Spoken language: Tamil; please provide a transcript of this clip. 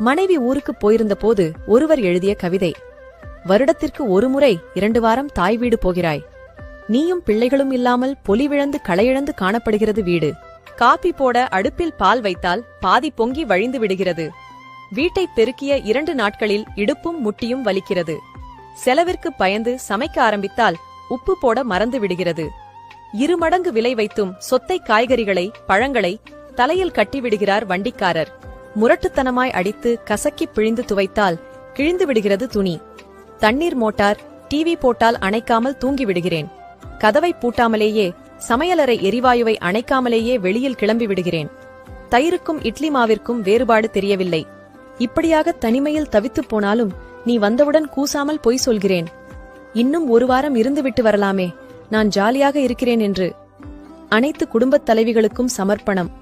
மனைவி ஊருக்கு போயிருந்த போது ஒருவர் எழுதிய கவிதை. வருடத்திற்கு ஒரு முறை 2 வாரம் தாய் வீடு போகிறாய். நீயும் பிள்ளைகளும் இல்லாமல் பொலிவிழந்து களையிழந்து காணப்படுகிறது வீடு. காப்பி போட அடுப்பில் பால் வைத்தால் பாதி பொங்கி வழிந்து விடுகிறது. வீட்டை பெருக்கிய 2 நாட்களில் இடுப்பும் முட்டியும் வலிக்கிறது. செலவிற்கு பயந்து சமைக்க ஆரம்பித்தால் உப்பு போட மறந்து விடுகிறது. 2 மடங்கு விலை வைத்தும் சொத்தை காய்கறிகளை பழங்களை தலையில் கட்டிவிடுகிறார் வண்டிக்காரர். முரட்டுத்தனமாய் அடித்து கசக்கி பிழிந்து துவைத்தால் கிழிந்து விடுகிறது துணி. தண்ணீர் மோட்டார் டிவி போட்டால் அணைக்காமல் தூங்கி விடுகிறேன். கதவை பூட்டாமலேயே சமையலறை எரிவாயுவை அணைக்காமலேயே வெளியில் கிளம்பி விடுகிறேன். தயிருக்கும் இட்லி மாவிற்கும் வேறுபாடு தெரியவில்லை. இப்படியாக தனிமையில் தவித்துப் போனாலும் நீ வந்தவுடன் கூசாமல் பொய் சொல்கிறேன். இன்னும் 1 வாரம் இருந்துவிட்டு வரலாமே, நான் ஜாலியாக இருக்கிறேன் என்று. அனைத்து குடும்பத் தலைவிகளுக்கும் சமர்ப்பணம்.